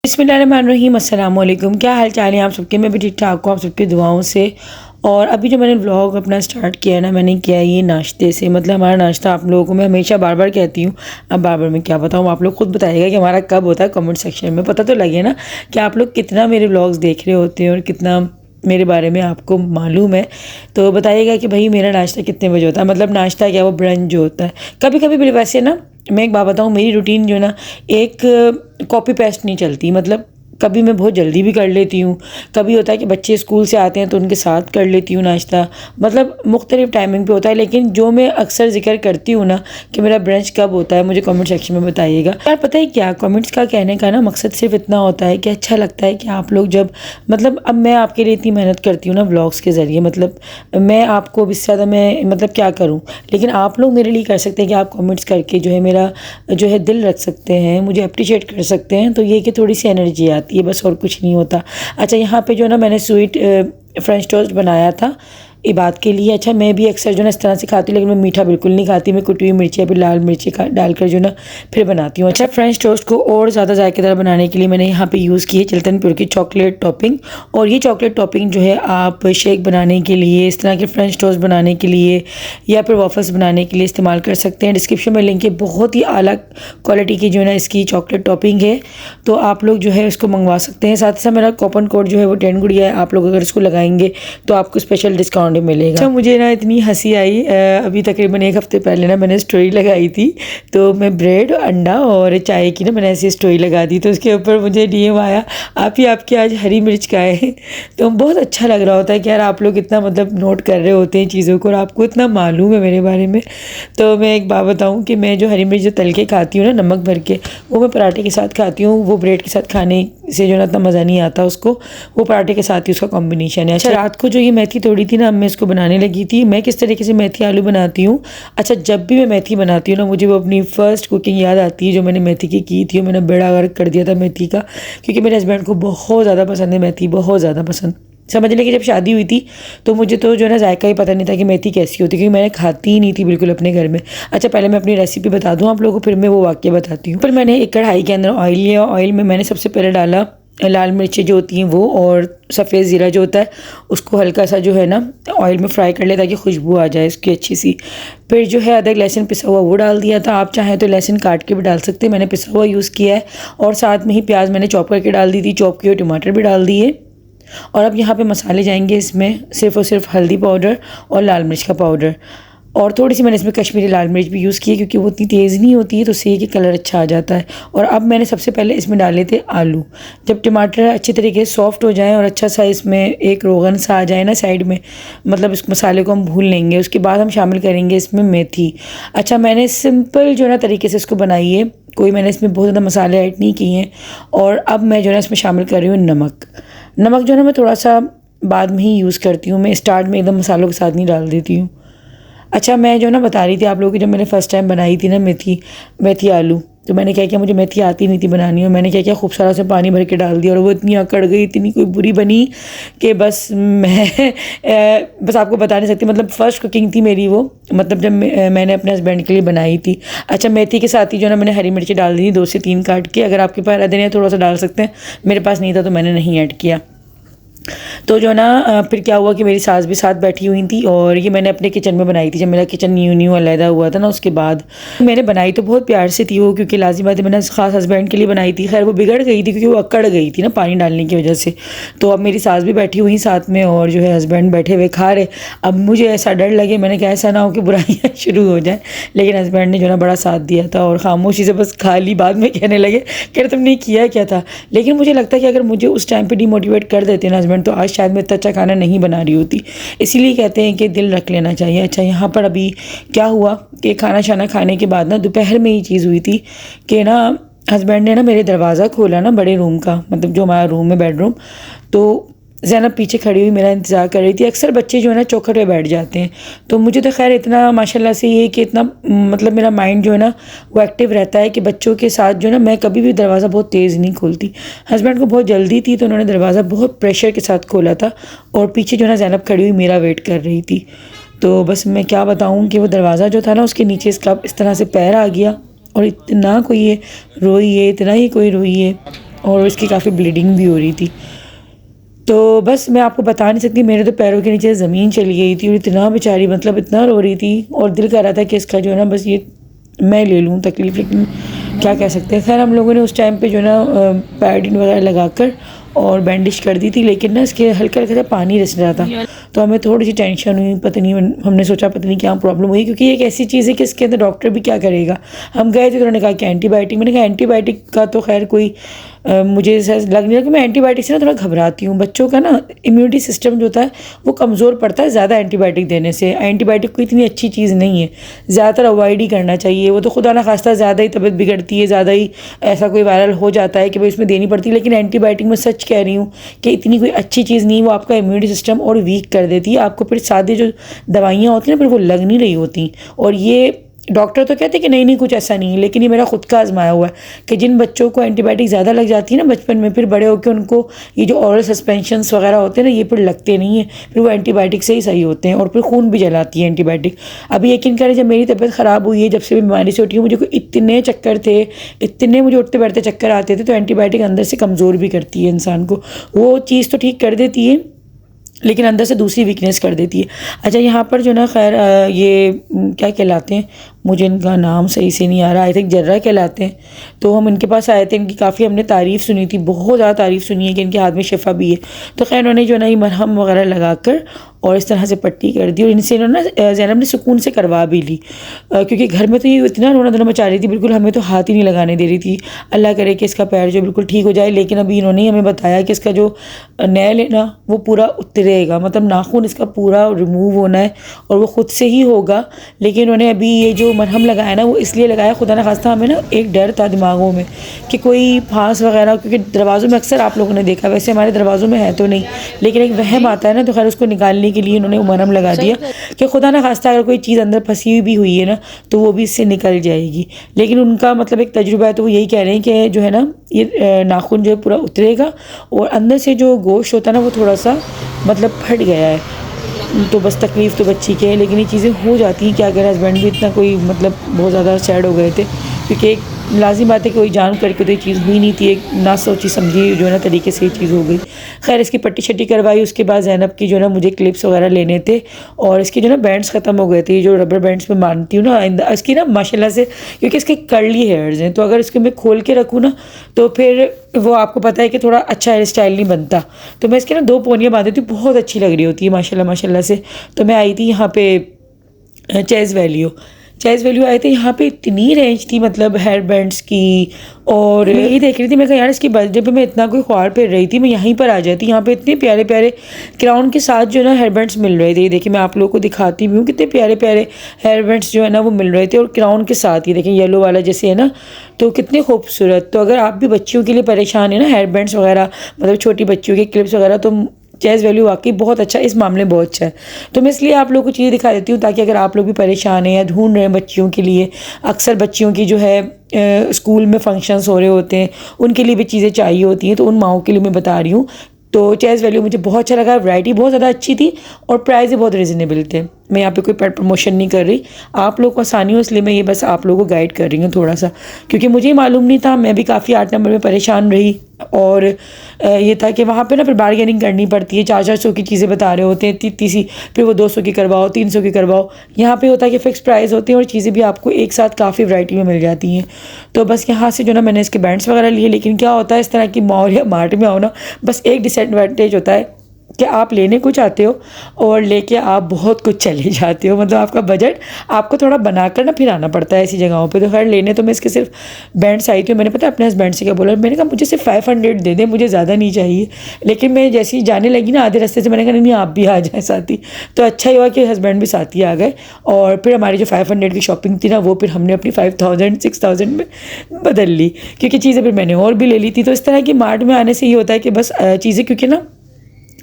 बिस्मिल्लाहिर्रहमानिर्रहीम, अस्सलाम वालेकुम। क्या हाल चाल है आप सबके? मैं भी ठीक ठाक हूँ आप सबकी दुआओं से। और अभी जो मैंने व्लॉग अपना स्टार्ट किया है ना, मैंने किया ये नाश्ते से। मतलब हमारा नाश्ता आप लोगों को मैं हमेशा बार बार कहती हूँ, अब बार बार मैं क्या बताऊँ, आप लोग खुद बताइएगा कि हमारा कब होता है कमेंट सेक्शन में। पता तो लगे ना कि आप लोग कितना मेरे व्लॉग्स देख रहे होते हैं और कितना मेरे बारे में आपको मालूम है। तो बताइएगा कि भाई मेरा नाश्ता कितने बजे होता है, मतलब नाश्ता क्या, वो ब्रंच जो होता है। कभी कभी भी वैसे ना, मैं एक बात बताऊँ, मेरी रूटीन जो है ना, एक कॉपी पेस्ट नहीं चलती। मतलब कभी मैं बहुत जल्दी भी कर लेती हूँ, कभी होता है कि बच्चे स्कूल से आते हैं तो उनके साथ कर लेती हूँ नाश्ता। मतलब मुख्तलिफ टाइमिंग पे होता है। लेकिन जो मैं अक्सर जिक्र करती हूँ ना कि मेरा ब्रंच कब होता है, मुझे कमेंट सेक्शन में बताइएगा। यार पता है क्या, कमेंट्स का कहने का ना मकसद सिर्फ इतना होता है कि अच्छा लगता है कि आप लोग जब, मतलब अब मैं आपके लिए इतनी मेहनत करती हूँ ना व्लॉग्स के ज़रिए, मतलब मैं आपको अब इससे ज़्यादा मैं मतलब क्या करूँ। लेकिन आप लोग मेरे लिए कर सकते हैं कि आप कमेंट्स करके जो है मेरा जो है दिल रख सकते हैं, मुझे अप्रिशिएट कर सकते हैं। तो ये कि थोड़ी सी एनर्जी आती है, बस और कुछ नहीं होता। अच्छा, यहाँ पे जो है ना मैंने स्वीट फ्रेंच टोस्ट बनाया था इबाद के लिए। अच्छा, मैं भी अक्सर जो है इस तरह से खाती हूँ, लेकिन मैं मीठा बिल्कुल नहीं खाती। मैं कुटी हुई मिर्ची या फिर लाल मिर्ची डालकर जो ना फिर बनाती हूँ। अच्छा, फ्रेंच टोस्ट को और ज़्यादा जायकेदार बनाने के लिए मैंने यहाँ पे यूज़ की है चिल्टनपुर की चॉकलेट टॉपिंग। और ये चॉकलेट टॉपिंग जो है आप शेक बनाने के लिए, इस तरह के फ्रेंच टोस्ट बनाने के लिए या फिर वॉफल्स बनाने के लिए इस्तेमाल कर सकते हैं। डिस्क्रिप्शन में लिंक है, बहुत ही आला क्वालिटी की जो है ना इसकी चॉकलेट टॉपिंग है, तो आप लोग जो है उसको मंगवा सकते हैं। साथ ही साथ मेरा कूपन कोड जो है वो 10 गुड़िया है, आप लोग अगर इसको लगाएंगे तो आपको स्पेशल डिस्काउंट भी मिलेगा। अच्छा, मुझे ना इतनी हंसी आई, अभी तकरीबन एक हफ्ते पहले ना मैंने स्टोरी लगाई थी, तो मैं ब्रेड, अंडा और चाय की ना मैंने ऐसी स्टोरी लगा दी। तो उसके ऊपर मुझे डीएम आया, आप ही आपकी आज हरी मिर्च का है। तो बहुत अच्छा लग रहा होता है कि यार आप लोग इतना मतलब नोट कर रहे होते हैं चीज़ों को और आपको इतना मालूम है मेरे बारे में। तो मैं एक बात बताऊँ कि मैं जो हरी मिर्च जो तल के खाती हूँ ना नमक भर के, वो मैं पराठे के साथ खाती हूँ। वो ब्रेड के साथ खाने से जो ना इतना मज़ा नहीं आता उसको, वो पराठे के साथ ही उसका कॉम्बिनेशन है। अच्छा, रात को जो ये मेथी तोड़ी थी ना, अब मैं इसको बनाने लगी थी। मैं किस तरीके से मेथी आलू बनाती हूँ, अच्छा जब भी मैं मेथी बनाती हूँ ना, मुझे वो अपनी फ़र्स्ट कुकिंग याद आती है जो मैंने मेथी की थी। मैंने बेड़ा गर्क कर दिया था मेथी का, क्योंकि मेरे हस्बैंड को बहुत ज़्यादा पसंद है मेथी, बहुत ज़्यादा पसंद। समझ लें कि जब शादी हुई थी तो मुझे तो जो है ना जायका ही पता नहीं था कि मेथी कैसी होती, क्योंकि मैंने खाती ही नहीं थी बिल्कुल अपने घर में। अच्छा, पहले मैं अपनी रेसिपी बता दूँ आप लोगों को, फिर मैं वो वाक़या बताती हूँ। फिर मैंने एक कढ़ाई के अंदर ऑयल लिया, ऑयल में मैंने सबसे पहले डाला लाल मिर्ची जो होती हैं वो, और सफ़ेद ज़ीरा जो होता है उसको हल्का सा जो है ना ऑयल में फ्राई कर ले ताकि खुशबू आ जाए इसकी अच्छी सी। फिर जो है अदरक लहसुन पिसा हुआ वो डाल दिया था, आप चाहें तो लहसुन काट के भी डाल सकते हैं, मैंने पिसा हुआ यूज़ किया है। और साथ में ही प्याज मैंने चॉप करके डाल दी थी, चॉप किए, टमाटर भी डाल दिए। और अब यहाँ पे मसाले जाएंगे इसमें, सिर्फ़ और सिर्फ हल्दी पाउडर और लाल मिर्च का पाउडर, और थोड़ी सी मैंने इसमें कश्मीरी लाल मिर्च भी यूज़ की है, क्योंकि वो इतनी तेज़ नहीं होती है तो उससे ये कि कलर अच्छा आ जाता है। और अब मैंने सबसे पहले इसमें डाले थे आलू। जब टमाटर अच्छी तरीके से सॉफ्ट हो जाएं और अच्छा सा इसमें एक रोगन सा आ जाए ना साइड में, मतलब इस मसाले को हम भून लेंगे, उसके बाद हम शामिल करेंगे इसमें मेथी। अच्छा, मैंने सिंपल जो है ना तरीके से इसको बनाई है, कोई मैंने इसमें बहुत ज़्यादा मसाले ऐड नहीं किए हैं। और अब मैं जो है ना इसमें शामिल कर रही हूँ नमक। नमक जो है ना मैं थोड़ा सा बाद में ही यूज़ करती हूँ, मैं स्टार्ट में एकदम मसालों के साथ नहीं डाल देती हूँ। अच्छा, मैं जो ना बता रही थी आप लोगों की, जब मैंने फ़र्स्ट टाइम बनाई थी ना मेथी आलू, तो मैंने क्या किया, मुझे मेथी आती नहीं थी बनानी, और मैंने क्या किया, खूब सारा से पानी भर के डाल दिया, और वो इतनी अकड़ गई, इतनी कोई बुरी बनी कि बस मैं बस आपको बता नहीं सकती। मतलब फ़र्स्ट कुकिंग थी मेरी वो, मतलब जब मैंने अपने हस्बैंड के लिए बनाई थी। अच्छा, मेथी के साथ ही जो ना मैंने हरी मिर्ची डाल दी 2 से 3 काट के, अगर आपके पास अदरक है थोड़ा सा डाल सकते हैं, मेरे पास नहीं था तो मैंने नहीं ऐड किया। तो जो ना फिर क्या हुआ कि मेरी सास भी साथ बैठी हुई थी, और ये मैंने अपने किचन में बनाई थी, जब मेरा किचन न्यू न्यू अलहदा हुआ था ना, उसके बाद मैंने बनाई तो बहुत प्यार से थी वो, क्योंकि लाज़िम बात है मैंने ख़ास हस्बैंड के लिए बनाई थी। खैर वो बिगड़ गई थी क्योंकि वो अकड़ गई थी ना पानी डालने की वजह से। तो अब मेरी सास भी बैठी हुई साथ में, और जो है हस्बैंड बैठे हुए खा रहे। अब मुझे ऐसा डर लगे, मैंने कहा ऐसा ना हो कि बुराइयाँ शुरू हो जाए, लेकिन हस्बैंड ने जो ना बड़ा साथ दिया था और खामोशी से बस खा ली। बाद में कहने लगे कि तुमने किया क्या था। लेकिन मुझे लगता है कि अगर मुझे उस टाइम पर डिमोटिवेट कर देते ना हस्बैंड, तो आज शायद मैं इतना अच्छा खाना नहीं बना रही होती। इसीलिए कहते हैं कि दिल रख लेना चाहिए। अच्छा, यहाँ पर अभी क्या हुआ कि खाना शाना खाने के बाद ना दोपहर में ये चीज़ हुई थी कि ना हस्बैंड ने ना मेरे दरवाज़ा खोला ना बड़े रूम का, मतलब जो हमारा रूम है बेडरूम, तो ज़ैनब पीछे खड़ी हुई मेरा इंतज़ार कर रही थी। अक्सर बच्चे जो है ना चौखट पे बैठ जाते हैं, तो मुझे तो खैर इतना माशाल्लाह से ये कि इतना मतलब मेरा माइंड जो है ना वो एक्टिव रहता है कि बच्चों के साथ जो है ना मैं कभी भी दरवाज़ा बहुत तेज़ नहीं खोलती। हस्बैंड को बहुत जल्दी थी तो उन्होंने दरवाज़ा बहुत प्रेशर के साथ खोला था, और पीछे जो है ना ज़ैनब खड़ी हुई मेरा वेट कर रही थी। तो बस मैं क्या बताऊँ कि वो दरवाज़ा जो था ना उसके नीचे इसका इस तरह से पैर आ गया, और इतना कोई ये रोई है, इतना ही कोई रोई है और इसकी काफ़ी ब्लीडिंग भी हो रही थी। तो बस मैं आपको बता नहीं सकती, मेरे तो पैरों के नीचे ज़मीन चली गई थी और इतना बेचारी मतलब इतना रो रही थी और दिल कर रहा था कि इसका जो है ना बस ये मैं ले लूँ तकलीफ़, लेकिन क्या कह सकते हैं। खैर हम लोगों ने उस टाइम पे जो है ना पैडिन वगैरह लगाकर और बैंडेज कर दी थी, लेकिन ना इसके हल्का हल्का सा पानी रिस रहा था, तो हमें थोड़ी सी टेंशन हुई। पता नहीं, हमने सोचा पता नहीं क्या प्रॉब्लम हुई, क्योंकि एक ऐसी चीज़ है कि इसके अंदर डॉक्टर भी क्या करेगा। हम गए थे तो उन्होंने कहा कि एंटीबायोटिक। मैंने कहा एंटीबायोटिक का तो खैर कोई मुझे ऐसा लग नहीं रहा, कि मैं एंटीबायोटिक से ना थोड़ा घबराती हूँ। बच्चों का ना इम्यूनिटी सिस्टम जो होता है वो कमज़ोर पड़ता है ज़्यादा एंटीबायोटिक देने से। एंटीबायोटिक कोई इतनी अच्छी चीज़ नहीं है, ज़्यादातर अवॉइड ही करना चाहिए। वो तो खुदा ना खास्ता ज़्यादा ही तबीयत बिगड़ती है, ज़्यादा ही ऐसा कोई वायरल हो जाता है कि भाई इसमें देनी पड़ती है। लेकिन एंटीबायोटिक मैं सच कह रही हूँ कि इतनी कोई अच्छी चीज़ नहीं, वो आपका इम्यूनिटी सिस्टम और वीक कर देती है। आपको फिर सादी जो दवाइयाँ होती हैं ना फिर वो लग नहीं रही होती। और ये डॉक्टर तो कहते हैं कि नहीं नहीं कुछ ऐसा नहीं है, लेकिन ये मेरा खुद का आजमाया हुआ है कि जिन बच्चों को एंटीबायोटिक ज़्यादा लग जाती है ना बचपन में, फिर बड़े होकर उनको ये जो ऑरल सस्पेंशंस वगैरह होते हैं ना ये फिर लगते नहीं है, फिर वो एंटीबायोटिक से ही सही होते हैं और फिर खून भी जलाती है एंटीबायोटिक। अभी यकीन करें, जब मेरी तबीयत ख़राब हुई है, जब से बीमारी से उठी हूँ, मुझे कोई इतने चक्कर थे, इतने मुझे उठते बैठते चक्कर आते थे। तो एंटीबायोटिक अंदर से कमज़ोर भी करती है इंसान को। वो चीज़ तो ठीक कर देती है लेकिन अंदर से दूसरी वीकनेस कर देती है। अच्छा, यहाँ पर जो ना खैर ये क्या कहलाते हैं, मुझे इनका नाम सही से नहीं आ रहा, आई थिंक जर्रा कहलाते हैं। तो हम इनके पास आए थे, इनकी काफ़ी हमने तारीफ़ सुनी थी, बहुत ज़्यादा तारीफ़ सुनी है कि इनके हाथ में शिफा भी है। तो खैर उन्होंने जो ना ये मरहम वगैरह लगाकर और इस तरह से पट्टी कर दी और इनसे इन्होंने ज़ैनब ने सुकून से करवा भी ली, क्योंकि घर में तो ये इतना रोना धोना मचा रही थी, बिल्कुल हमें तो हाथ ही नहीं लगाने दे रही थी। अल्लाह करे कि इसका पैर जो बिल्कुल ठीक हो जाए। लेकिन अभी इन्होंने हमें बताया कि इसका जो नेल है ना वो पूरा उतरेगा, मतलब नाखून इसका पूरा रिमूव होना है और वो ख़ुद से ही होगा। लेकिन उन्होंने अभी ये जो मरहम लगाया ना वो इसलिए लगाया, खुदा ना खास्ता हमें ना एक डर था दिमागों में कि कोई फांस वगैरह, क्योंकि दरवाज़ों में अक्सर आप लोगों ने देखा, वैसे हमारे दरवाज़ों में है तो नहीं, लेकिन एक वहम आता है ना, तो खैर उसको निकालने के लिए उन्होंने मरहम लगा दिया कि खुदा ना खास्ता अगर कोई चीज़ अंदर फंसी हुई भी हुई है ना तो वो भी इससे निकल जाएगी। लेकिन उनका मतलब एक तजुर्बा है, तो वो यही कह रहे हैं कि जो है ना ये नाखून जो है पूरा उतरेगा और अंदर से जो गोश्त होता है ना वो थोड़ा सा मतलब फट गया है। तो बस तकलीफ़ तो बच्ची की है, लेकिन ये चीज़ें हो जाती हैं। क्या अगर हस्बैंड भी इतना कोई मतलब बहुत ज़्यादा सैड हो गए थे, क्योंकि एक लाजिम बात है कि कोई जान करके तो ये चीज़ हुई नहीं थी, एक ना सोची समझी जो है ना तरीके से ये चीज़ हो गई। खैर इसकी पट्टी शट्टी करवाई, उसके बाद ज़ैनब की जो है ना मुझे क्लिप्स वगैरह लेने थे और इसके जो ना बैंड्स ख़त्म हो गए थे, जो रबर बैंड्स में मानती हूँ ना इसकी ना माशाल्लाह से, क्योंकि इसके कर्ली हेयर्स हैं, तो अगर इसको मैं खोल के रखूँ ना तो फिर वो आपको पता है कि थोड़ा अच्छा हेयर स्टाइल नहीं बनता। तो मैं इसके ना 2 पोनियाँ बांध देती हूँ, बहुत अच्छी लग रही होती है माशाल्लाह माशाल्लाह से। तो मैं आई थी यहाँ पे चेज़ वैल्यू आए थे, यहाँ पे इतनी रेंज थी मतलब हेयर बैंड्स की। और मैं यही देख रही थी, मैं कहा यार इसकी बर्थडे पे मैं इतना कोई ख्वार फिर रही थी, मैं यहीं पर आ जाती। यहाँ पे इतने प्यारे प्यारे क्राउन के साथ जो है ना हेयर बैंड्स मिल रहे थे। देखिए मैं आप लोगों को दिखाती भी हूँ, कितने प्यारे प्यारे हेयर बैंड्स जो है ना वो मिल रहे थे और क्राउन के साथ ही देखिए येलो वाला जैसे है ना, तो कितने खूबसूरत। तो अगर आप भी बच्चियों के लिए परेशान है ना हेयर बैंड्स वगैरह, मतलब छोटी बच्चियों के क्लिप्स वगैरह, तो चेज़ वैल्यू वाकई बहुत अच्छा, इस मामले में बहुत अच्छा है। तो मैं इसलिए आप लोगों को चीज़ें दिखा देती हूँ ताकि अगर आप लोग भी परेशान हैं या ढूंढ रहे हैं बच्चियों के लिए, अक्सर बच्चियों की जो है स्कूल में फंक्शंस हो रहे होते हैं, उनके लिए भी चीज़ें चाहिए होती हैं, तो उन माओं के लिए मैं बता रही हूँ। तो चेज़ वैल्यू मुझे बहुत अच्छा लगा, वैरायटी बहुत ज़्यादा अच्छी थी और प्राइस भी बहुत रीज़नेबल थे। मैं यहाँ पे कोई पेड प्रमोशन नहीं कर रही, आप लोग को आसानी हो इसलिए मैं ये बस आप लोगों को गाइड कर रही हूँ थोड़ा सा, क्योंकि मुझे मालूम नहीं था। मैं भी काफ़ी 8 नंबर में परेशान रही और ये था कि वहाँ पे ना फिर बार्गेनिंग करनी पड़ती है, 400-400 की चीज़ें बता रहे होते हैं, इतनी सी, फिर वो 200 की करवाओ, 300 की करवाओ। यहाँ पे होता है कि फ़िक्स प्राइस होते हैं और चीज़ें भी आपको एक साथ काफ़ी वैरायटी में मिल जाती हैं। तो बस यहाँ से जो ना मैंने इसके बैंड्स वगैरह लिए। लेकिन क्या होता है इस तरह की मॉल या मार्ट में आओ ना, बस एक डिसएडवांटेज होता है कि आप लेने कुछ आते हो और लेके आप बहुत कुछ चले जाते हो, मतलब आपका बजट आपको थोड़ा बनाकर ना फिर आना पड़ता है ऐसी जगहों पे। तो खैर लेने तो मैं इसके सिर्फ बैंड्स आई थी, मैंने पता अपने हस्बैंड से क्या बोला, मैंने कहा मुझे सिर्फ 500 दे दें, मुझे ज़्यादा नहीं चाहिए। लेकिन मैं जैसे ही जाने लगी ना आधे रास्ते से, मैंने कहा नहीं आप भी आ जाएँ साथी। तो अच्छा ही हुआ कि हस्बैंड भी साथी आ गए और फिर हमारी जो 500 की शॉपिंग थी ना वो फिर हमने अपनी 5000-6000 में बदल ली, क्योंकि चीज़ें फिर मैंने और भी ले ली थी। तो इस तरह की मार्ट में आने से ये होता है कि बस चीज़ें, क्योंकि ना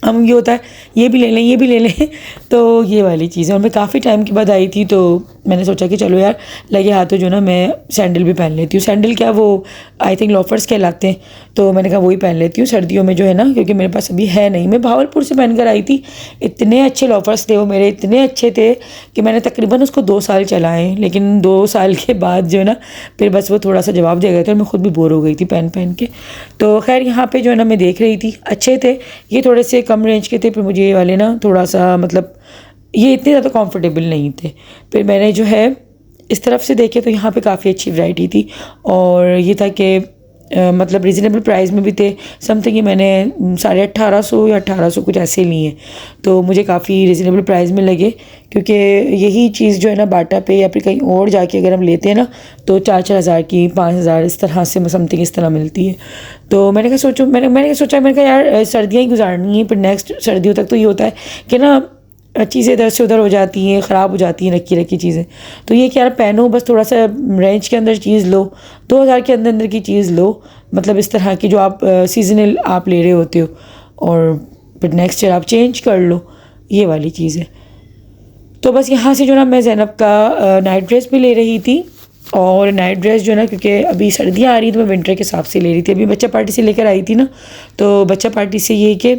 हम ये होता है ये भी ले लें ये भी ले लें, तो ये वाली चीज़ है। और मैं काफ़ी टाइम के बाद आई थी तो मैंने सोचा कि चलो यार लगे हाथों जो ना मैं सैंडल भी पहन लेती हूँ। सैंडल क्या, वो आई थिंक लोफर्स कहलाते हैं, तो मैंने कहा वही पहन लेती हूँ सर्दियों में जो है ना, क्योंकि मेरे पास अभी है नहीं। मैं भावलपुर से पहन कर आई थी, इतने अच्छे लोफर्स थे वो मेरे, इतने अच्छे थे कि मैंने तकरीबन उसको 2 साल चलाए। लेकिन 2 साल के बाद जो है ना फिर बस वो थोड़ा सा जवाब दे गए थे और मैं खुद भी बोर हो गई थी पहन पहन के। तो खैर यहाँ पे जो है ना मैं देख रही थी, अच्छे थे ये, थोड़े से कम रेंज के थे, फिर मुझे ये वाले ना थोड़ा सा मतलब ये इतने ज़्यादा कंफर्टेबल नहीं थे। फिर मैंने जो है इस तरफ से देखे तो यहाँ पे काफ़ी अच्छी वैरायटी थी, और ये था कि मतलब रिजनेबल प्राइस में भी थे। समथिंग ये मैंने 1850 या 1800 कुछ ऐसे लिए, तो मुझे काफ़ी रिजनेबल प्राइस में लगे, क्योंकि यही चीज़ जो है ना बाटा पे या फिर कहीं और जाके अगर हम लेते हैं ना तो 4-4 हज़ार की, 5,000 इस तरह से समथिंग इस तरह मिलती है। तो मैंने कहा यार सर्दियाँ ही गुजारनी है, फिर नेक्स्ट सर्दियों तक तो ये होता है कि ना चीज़ें इधर से उधर हो जाती हैं, ख़राब हो जाती हैं रखी रखी चीज़ें। तो ये कि यार पहनो, बस थोड़ा सा रेंज के अंदर चीज़ लो, 2,000 के अंदर अंदर की चीज़ लो, मतलब इस तरह की जो आप सीजनल आप ले रहे होते हो, और फिर नेक्स्ट ईयर आप चेंज कर लो, ये वाली चीज़ है। तो बस यहाँ से जो ना मैं ज़ैनब का नाइट ड्रेस भी ले रही थी, और नाइट ड्रेस जो है ना क्योंकि अभी सर्दियाँ आ रही तो मैं विंटर के हिसाब से ले रही थी। अभी बच्चा पार्टी से लेकर आई थी ना, तो बच्चा पार्टी से ये कि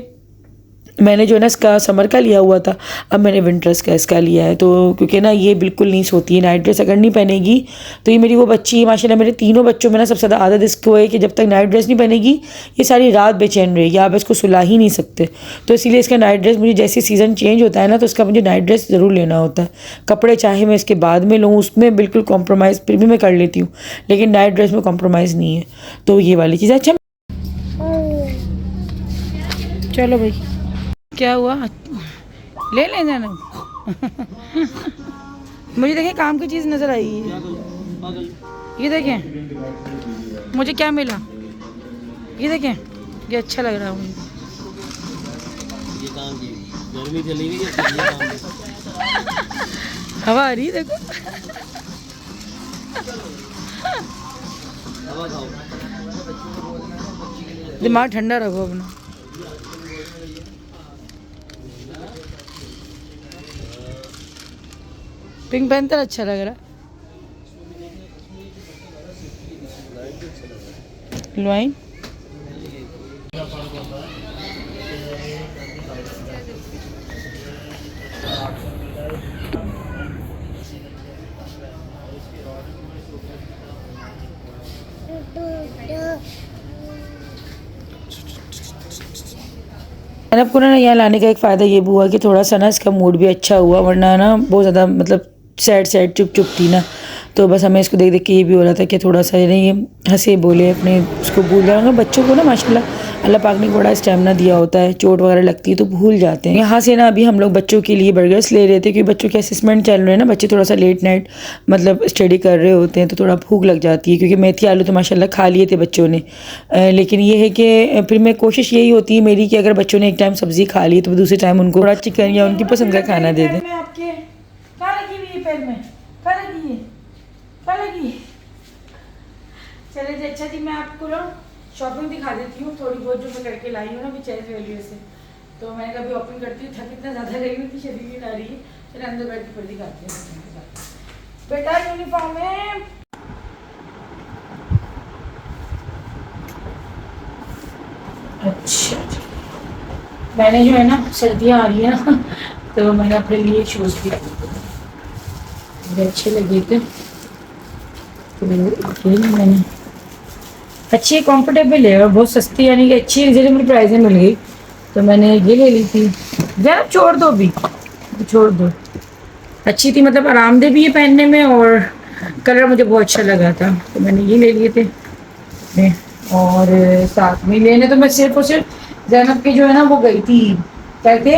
मैंने जो है ना इसका समर का लिया हुआ था, अब मैंने विंटर्स का इसका लिया है। तो क्योंकि ना ये बिल्कुल नहीं सोती है, नाइट ड्रेस अगर नहीं पहनेगी तो ये मेरी वो बच्ची है माशाल्लाह, मेरे तीनों बच्चों में ना सबसे ज़्यादा आदत इसको है कि जब तक नाइट ड्रेस नहीं पहनेगी ये सारी रात बेचैन रहेगी, आप इसको सुला ही नहीं सकते। तो इसीलिए इसका नाइट ड्रेस मुझे जैसे सीज़न चेंज होता है ना तो इसका मुझे नाइट ड्रेस ज़रूर लेना होता है। कपड़े चाहे मैं इसके बाद में लूँ, उसमें बिल्कुल कॉम्प्रोमाइज़ फिर भी मैं कर लेती हूँ, लेकिन नाइट ड्रेस में कॉम्प्रोमाइज़ नहीं है। तो ये वाली चीज़। अच्छा चलो भाई, क्या हुआ, ले लें जाना। मुझे देखें काम की चीज़ नज़र आई है, ये देखें मुझे क्या मिला, ये देखें, ये अच्छा लग रहा है मुझे। ये काम की गर्मी चली गई है, हवा आ रही है देखो। हवा खाओ, दिमाग ठंडा रखो अपना। पिंक पैंथर अच्छा लग रहा है, लुआइन मैंने आपको ना यहाँ लाने का एक फ़ायदा ये भी हुआ कि थोड़ा सा ना इसका मूड भी अच्छा हुआ, वरना ना बहुत ज़्यादा मतलब सैड चुप चुप थी ना। तो बस हमें इसको देख देख के ये भी हो रहा था कि थोड़ा सा ये हंसे बोले, अपने उसको भूल जाऊँगा। बच्चों को ना माशाल्लाह अल्लाह पाक ने बड़ा स्टेमिना दिया होता है, चोट वगैरह लगती है तो भूल जाते हैं। यहाँ से ना अभी हम लोग बच्चों के लिए बर्गर्स ले रहे थे, क्योंकि बच्चों के असेसमेंट चल रहे हैं ना, बच्चे थोड़ा सा लेट नाइट मतलब स्टडी कर रहे होते हैं तो थोड़ा भूख लग जाती है। क्योंकि मेथी आलू तो माशाल्लाह खा लिए थे बच्चों ने, लेकिन ये है कि फिर मैं कोशिश यही होती है मेरी कि अगर बच्चों ने एक टाइम सब्ज़ी खा ली तो दूसरे टाइम उनको थोड़ा चिकन या उनकी पसंद का खाना दे दें। चले जी, अच्छा जी मैं आपको ना शॉपिंग दिखा देती हूँ थोड़ी बहुत जो मैं करके लाई हूँ ना अभी चेंज वैल्यू से। तो मैंने कभी ओपन करती हूँ, थक इतना ज़्यादा लगी हुई थी, शरीर भी ना रही है, फिर अंदर बैठ के फिर दिखाती हूँ। बेटा यूनिफॉर्म है, अच्छा जी। मैंने जो है ना सर्दियाँ आ रही है ना तो मैंने अपने लिए शूज़ भी मुझे अच्छे लगे थे, तो मैंने अच्छी कंफर्टेबल है और बहुत सस्ती, यानी कि अच्छी रिजनेबल प्राइस में मिल गई, तो मैंने ये ले ली थी। जरा छोड़ दो, अभी छोड़ दो, अच्छी थी, मतलब आरामदेह भी है पहनने में और कलर मुझे बहुत अच्छा लगा था, तो मैंने ये ले लिए थे। और साथ में लेने तो मैं सिर्फ और सिर्फ ज़ैनब के जो है ना वो गई थी, कहते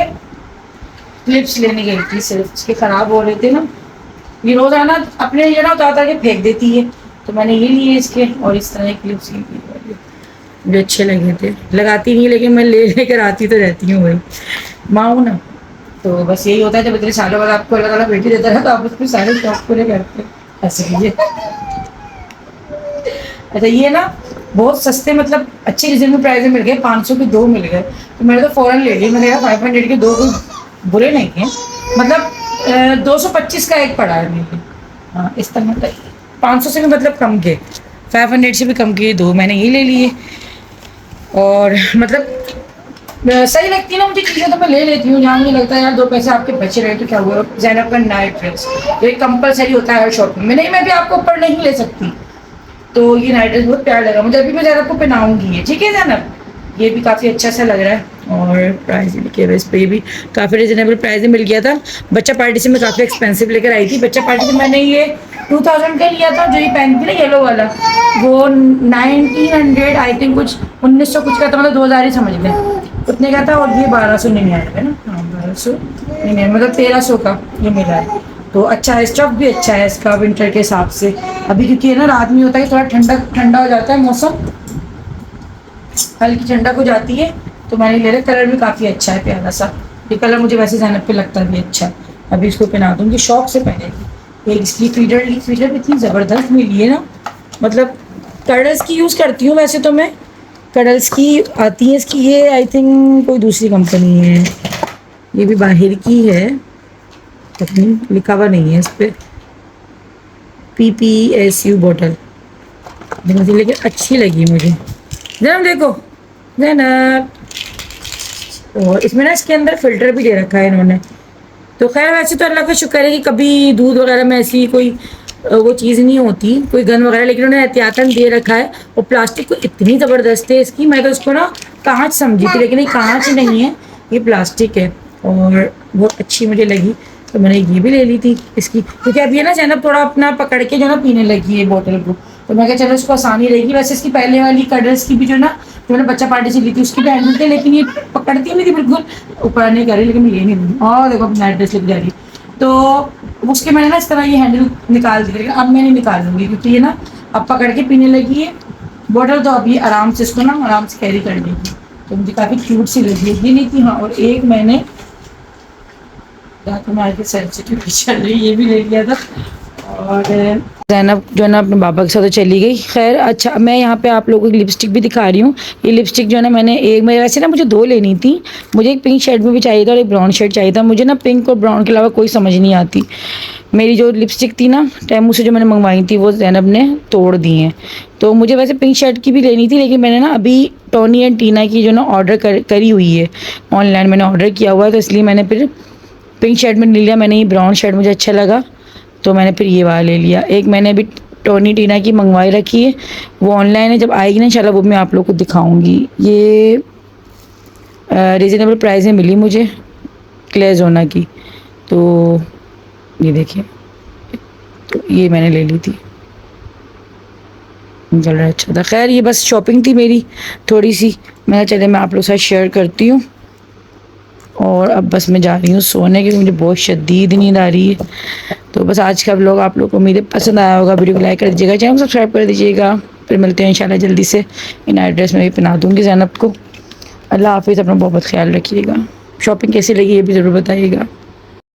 क्लिप्स लेने गई थी सिर्फ, उसके ख़राब हो रहे थे ना, ये रोज़ाना अपने जो ना उतार के फेंक देती है, तो मैंने ये लिए इसके, और इस तरह क्लिप्स मुझे अच्छे लगे थे। लगाती नहीं लेकिन मैं ले लेकर आती तो रहती हूँ भाई, माँ हूँ ना, तो बस यही होता है जब इतने सालों बाद आपको अल्लाह ताला बेटी देता है तो आप उसको सारे शौक पूरे करते हैं, ऐसे लीजिए। अच्छा ये ना बहुत सस्ते, मतलब अच्छे रिजनेबल प्राइस में मिल गए, 500 के 2 मिल गए, तो मैंने तो फ़ौरन ले लिए। मैंने कहा 500 के 2 कोई बुरे नहीं हैं, मतलब 225 का एक पड़ा है मेरे, हाँ इस तरह मतलब 500 से भी मतलब कम के, 500 से भी कम के दो मैंने ये ले लिए। और मतलब सही लगती है ना मुझे चीज़ें तो मैं ले लेती हूँ, जहाँ मुझे लगता है यार 2 पैसे आपके बचे रहे तो क्या हुआ। ज़ैनब का नाइट ड्रेस ये कंपलसरी होता है हर शॉपिंग में, नहीं मैं भी आपको ऊपर नहीं ले सकती। तो ये नाइट ड्रेस बहुत प्यारा लगा मुझे, अभी मैं ज़ैनब को पहनाऊंगी ये, ठीक है ज़ैनब। ये भी काफ़ी अच्छा सा लग रहा है और प्राइस भी लिखे हुए इस पर, ये भी काफ़ी रिजनेबल प्राइस में मिल गया था। बच्चा पार्टी से मैं काफ़ी एक्सपेंसिव लेकर आई थी, बच्चा पार्टी से मैंने ये 2000 का लिया था, जो ये पेन थी ना येलो वाला, वो 1900 आई थिंक कुछ 1900 कुछ का था, मतलब 2000 ही समझ लें उतने का था। और ये 1299 है ना, हाँ 1200 नहीं मतलब 1300 का ये मिला है। तो अच्छा है, स्टफ भी अच्छा है इसका विंटर के हिसाब से। अभी क्योंकि है ना रात में होता है कि थोड़ा ठंडा ठंडा हो जाता है मौसम, हल्की ठंडक हो जाती है, तो मैंने ले लिया। कलर भी काफ़ी अच्छा है, प्यारा सा ये कलर मुझे वैसे ज़ैनब पे लगता भी अच्छा है। अभी इसको पहना दूँगी, शौक से पहनेगी। एक इसकी फीडर ली, फीडर इतनी ज़बरदस्त मिली है ना, मतलब कडल्स की यूज़ करती हूँ वैसे तो मैं, कडल्स की आती है इसकी, ये आई थिंक कोई दूसरी कंपनी है, ये भी बाहर की है, पता नहीं लिखा हुआ नहीं है इस पर, PPSU बॉटल, लेकिन अच्छी लगी मुझे। जैनब देखो जैनब, और इसमें ना इसके अंदर फ़िल्टर भी दे रखा है इन्होंने। तो खैर वैसे तो अल्लाह का शुक्र है कि कभी दूध वगैरह में ऐसी कोई वो चीज़ नहीं होती, कोई गन वगैरह, लेकिन उन्होंने एहतियातन दे रखा है। और प्लास्टिक को इतनी ज़बरदस्त है इसकी, मैं तो इसको ना कांच समझी थी, लेकिन ये कांच नहीं है, ये प्लास्टिक है और बहुत अच्छी मुझे लगी। तो मैंने ये भी ले ली थी इसकी, क्योंकि अब ये ना जैनब थोड़ा अपना पकड़ के जो ना पीने लगी है बोतल को, तो मैं कहा चलो इसको आसानी रहेगी। वैसे इसकी पहले वाली कडल्स की भी जो ना, जो मैंने बच्चा पार्टी से ली थी उसकी भी हैंडल थे, लेकिन ये पकड़ती नहीं थी बिल्कुल, ऊपर नहीं कर रही, लेकिन मैं ये नहीं लूँगी। और देखो अपनी एड्रेस लिख जा रही, तो उसके मैंने ना इस तरह ये हैंडल निकाल दी, लेकिन अब मैं नहीं निकालूंगी क्योंकि ये ना अब पकड़ के पीने लगी है बॉटल, तो अब ये आराम से इसको ना आराम से कैरी कर लेगी। तो मुझे काफ़ी क्यूट सी लगी है, ये नहीं थी। हाँ और एक मैंने मार के सेंसिटिव चल रही, ये भी ले लिया था। और ज़ैनब जो है ना अपने बाबा के साथ तो चली गई। खैर अच्छा, मैं यहाँ पे आप लोगों की लिपस्टिक भी दिखा रही हूँ। ये लिपस्टिक जो है ना मैंने एक, मेरे वैसे ना मुझे 2 लेनी थी, मुझे एक पिंक शेड में भी चाहिए था और एक ब्राउन शेड चाहिए था। मुझे ना पिंक और ब्राउन के अलावा कोई समझ नहीं आती। मेरी जो लिपस्टिक थी ना टेमू से जो मैंने मंगवाई थी, वो ज़ैनब ने तोड़ दी हैं। तो मुझे वैसे पिंक शेड की भी लेनी थी, लेकिन मैंने ना अभी टोनी एंड टीना की जो ना ऑर्डर करी हुई है, ऑनलाइन मैंने ऑर्डर किया हुआ है, तो इसलिए मैंने फिर पिंक शेड में ले लिया। मैंने ये ब्राउन शेड मुझे अच्छा लगा, तो मैंने फिर ये वाला ले लिया। एक मैंने अभी टोनी टीना की मंगवाई रखी है, वो ऑनलाइन है, जब आएगी ना इंशाल्लाह वो मैं आप लोग को दिखाऊंगी। ये रिजनेबल प्राइस में मिली मुझे क्लेजोना की, तो ये देखिए, तो ये मैंने ले ली थी, चल रहा अच्छा था। खैर ये बस शॉपिंग थी मेरी थोड़ी सी, मैं चले मैं आप लोग के साथ शेयर करती हूँ। और अब बस मैं जा रही हूँ सोने, क्योंकि मुझे बहुत शदीद नींद आ रही है। तो बस आज का व्लॉग आप लोगों को उम्मीद है पसंद आया होगा। वीडियो को लाइक कर दीजिएगा, चैनल को सब्सक्राइब कर दीजिएगा। फिर मिलते हैं इंशाल्लाह जल्दी से। इन एड्रेस में भी पहना दूँगी ज़ैनब को। अल्लाह हाफिज़, अपना बहुत ख्याल रखिएगा। शॉपिंग कैसी लगी ये भी ज़रूर बताइएगा।